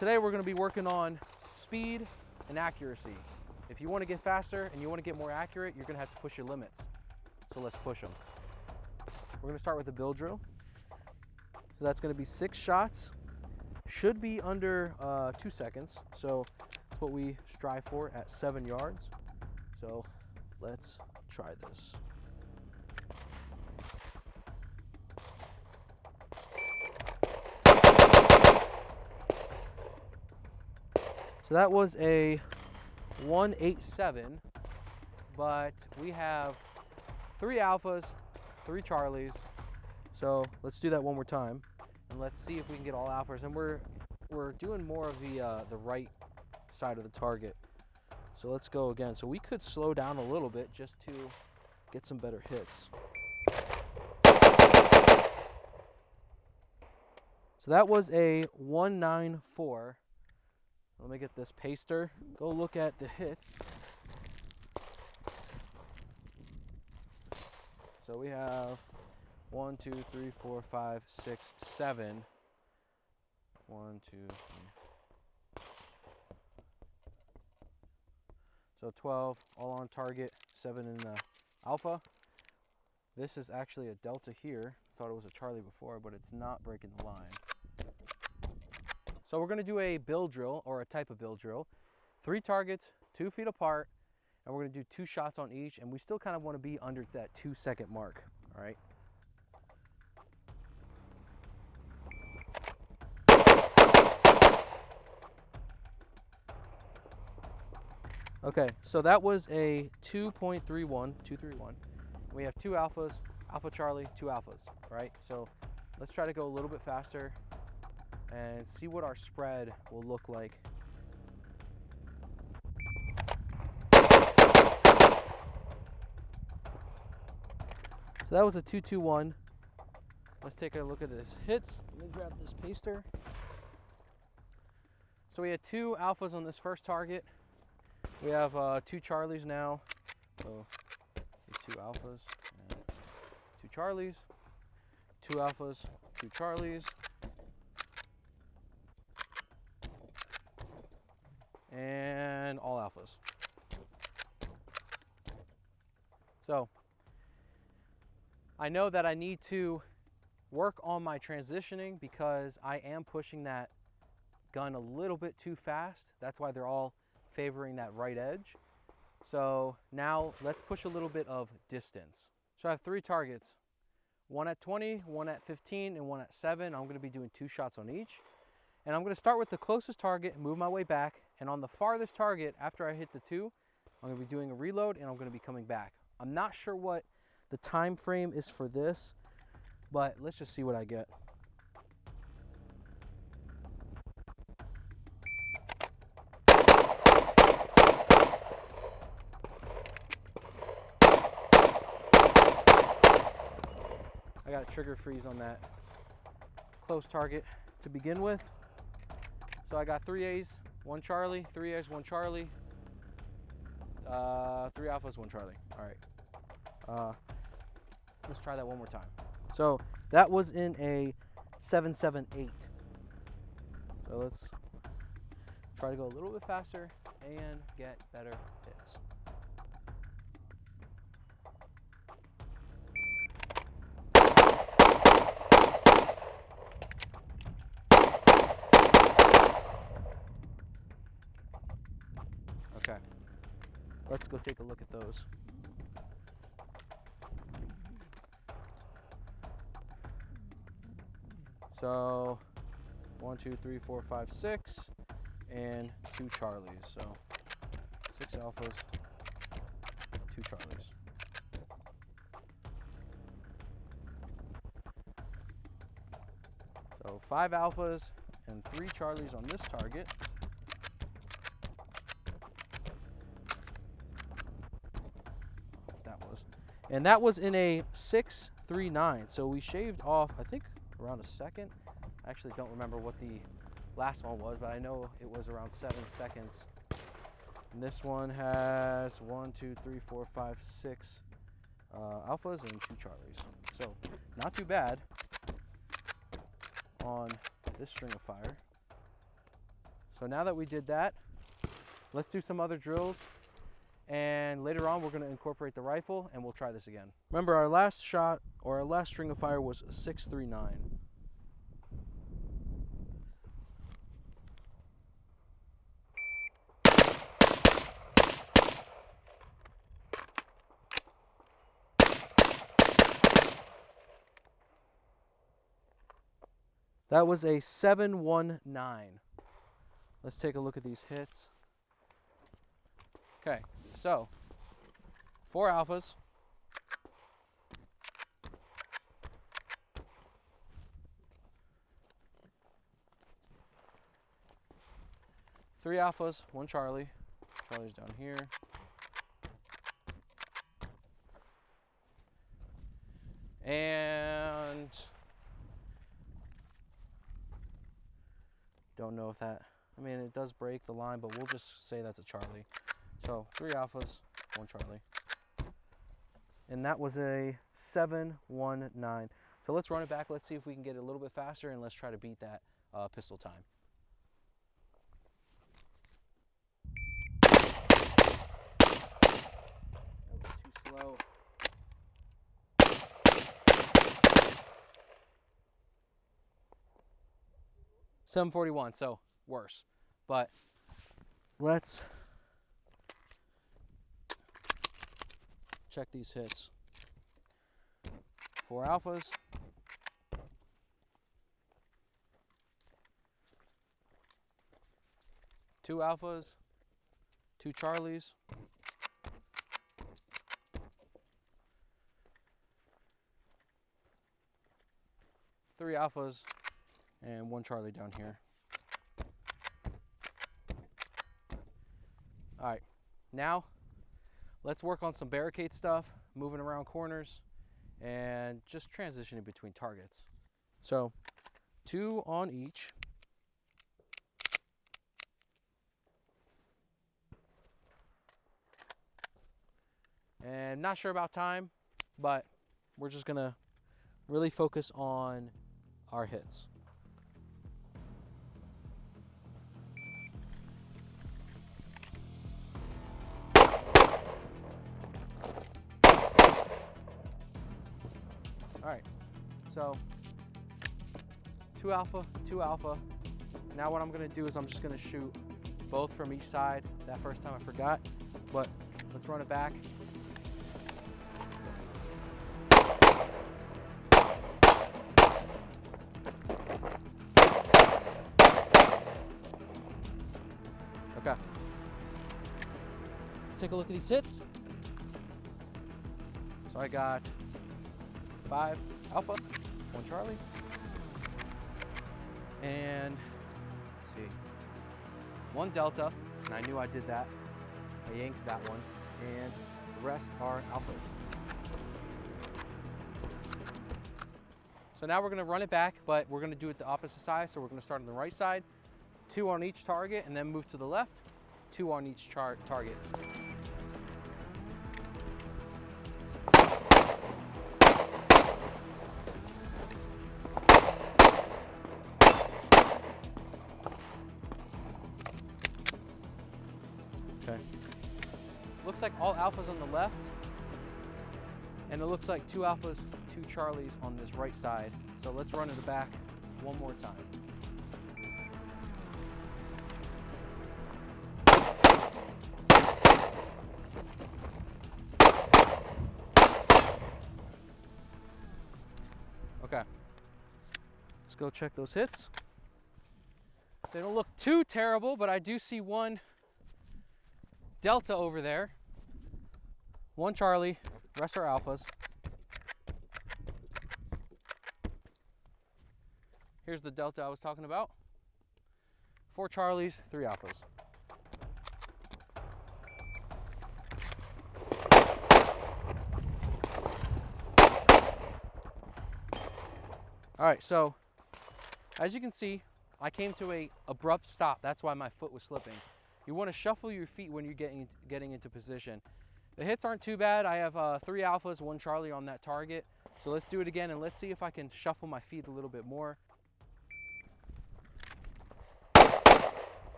today we're going to be working on speed and accuracy. If you want to get faster and you want to get more accurate, you're going to have to push your limits. So let's push them. We're going to start with a bill drill. So that's going to be 6 shots. Should be under 2 seconds. So that's what we strive for at 7 yards. So let's try this. So that was a 187, but we have 3 alphas, 3 Charlies. So let's do that one more time, and let's see if we can get all alphas. And we're doing more of the right side of the target. So let's go again. So we could slow down a little bit just to get some better hits. So that was a 194. Let me get this paster. Go look at the hits. So we have 1, 2, 3, 4, 5, 6, 7. 1, 2, 3. So 12, all on target, 7 in the alpha. This is actually a delta here. Thought it was a Charlie before, but it's not breaking the line. So we're going to do a bill drill, or a type of bill drill. 3 targets, 2 feet apart, and we're going to do 2 shots on each, and we still kind of want to be under that 2-second mark, all right? Okay, so that was a 2.31. We have 2 alphas, Alpha Charlie, 2 alphas, right? So let's try to go a little bit faster and see what our spread will look like. So that was a 2.21. Let's take a look at this hits. Let me grab this paster. So we had 2 alphas on this first target. We have 2 Charlies now. So these 2 alphas and 2 Charlies, 2 alphas, 2 Charlies, and all alphas. So I know that I need to work on my transitioning because I am pushing that gun a little bit too fast. That's why they're all favoring that right edge. So now let's push a little bit of distance. So I have 3 targets, 1 at 20, 1 at 15, and 1 at 7. I'm going to be doing 2 shots on each. And I'm going to start with the closest target, move my way back, and on the farthest target, after I hit the 2, I'm going to be doing a reload, and I'm going to be coming back. I'm not sure what the time frame is for this, but let's just see what I get. I got a trigger freeze on that close target to begin with. So I got 3 A's, 1 Charlie, 3 A's, 1 Charlie, 3 alphas, 1 Charlie. All right. Let's try that one more time. So that was in a 7.78. So let's try to go a little bit faster and get better hits. Okay, let's go take a look at those. So 1, 2, 3, 4, 5, 6, and 2 Charlies. So 6 alphas, 2 Charlies. So 5 alphas and 3 Charlies on this target. And that was in a 6.39. So we shaved off, I think, around a second. I actually don't remember what the last one was, but I know it was around 7 seconds. And this one has 1, 2, 3, 4, 5, 6 alphas and 2 Charlies. So not too bad on this string of fire. So now that we did that, let's do some other drills. And later on, we're going to incorporate the rifle, and we'll try this again. Remember, our last shot, or our last string of fire was 639. That was a 719. Let's take a look at these hits. Okay, so 4 alphas. Three alphas, 1 Charlie. Charlie's down here. And don't know if that, I mean, it does break the line, but we'll just say that's a Charlie. So 3 alphas, 1 Charlie. And that was a 719. So let's run it back. Let's see if we can get it a little bit faster, and let's try to beat that pistol time. That was too slow. .741, so worse. But let's check these hits. 4 alphas. 2 alphas. 2 Charlies. 3 alphas. And 1 Charlie down here. All right, now let's work on some barricade stuff, moving around corners, and just transitioning between targets. So 2 on each. And not sure about time, but we're just gonna really focus on our hits. All right, so 2 alpha, 2 alpha. Now what I'm gonna do is I'm just gonna shoot both from each side. That first time I forgot, but let's run it back. Okay, let's take a look at these hits. So I got 5 alpha, 1 Charlie, and let's see, 1 delta, and I knew I did that. I yanked that one, and the rest are alphas. So now we're gonna run it back, but we're gonna do it the opposite side. So we're gonna start on the right side, 2 on each target, and then move to the left, 2 on each target. Okay. Looks like all alphas on the left, and it looks like 2 alphas, 2 Charlies on this right side. So let's run it back one more time. Okay, let's go check those hits. They don't look too terrible, but I do see 1 delta over there. 1 Charlie, rest are alphas. Here's the delta I was talking about. 4 Charlies, 3 alphas. All right, so as you can see, I came to an abrupt stop. That's why my foot was slipping. You want to shuffle your feet when you're getting into position. The hits aren't too bad. I have 3 alphas, 1 Charlie on that target. So let's do it again, and let's see if I can shuffle my feet a little bit more.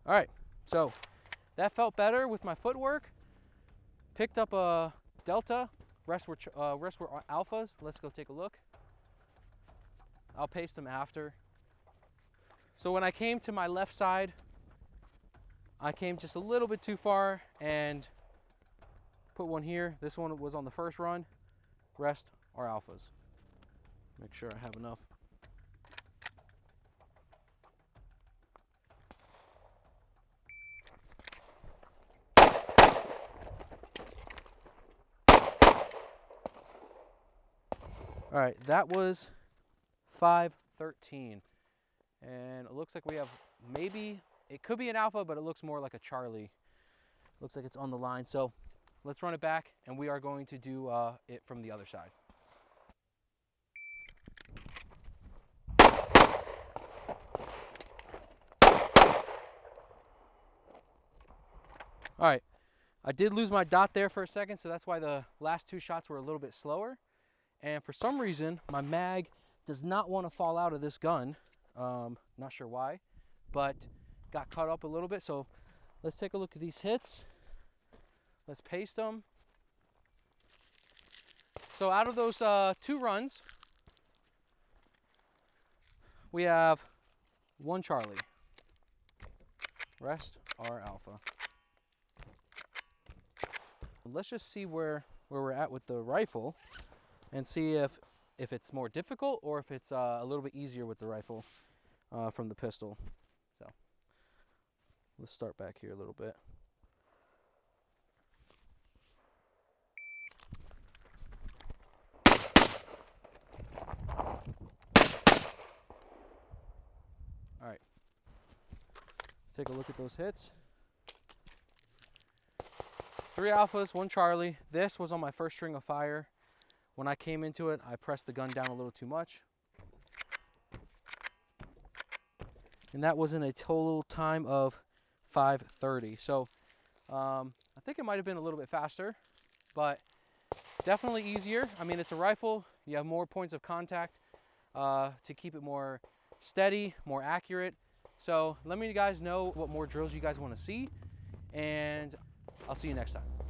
All right, so that felt better with my footwork. Picked up a delta, rest were alphas. Let's go take a look. I'll paste them after. So when I came to my left side, I came just a little bit too far and put one here. This one was on the first run. Rest are alphas. Make sure I have enough. All right, that was 513. And it looks like we have maybe, it could be an alpha, but it looks more like a Charlie. Looks like it's on the line. So let's run it back and we are going to do it from the other side. All right, I did lose my dot there for a second, so that's why the last two shots were a little bit slower. And for some reason, my mag does not want to fall out of this gun. Not sure why, but got caught up a little bit. So let's take a look at these hits. Let's paste them. So out of those 2 runs, we have 1 Charlie. Rest are alpha. Let's just see where we're at with the rifle and see if it's more difficult or if it's a little bit easier with the rifle from the pistol. So let's start back here a little bit. All right, let's take a look at those hits. 3 alphas, 1 Charlie. This was on my first string of fire. When I came into it, I pressed the gun down a little too much. And that was in a total time of 5:30. So I think it might have been a little bit faster, but definitely easier. I mean, it's a rifle. You have more points of contact to keep it more steady, more accurate. So let me guys know what more drills you guys want to see, and I'll see you next time.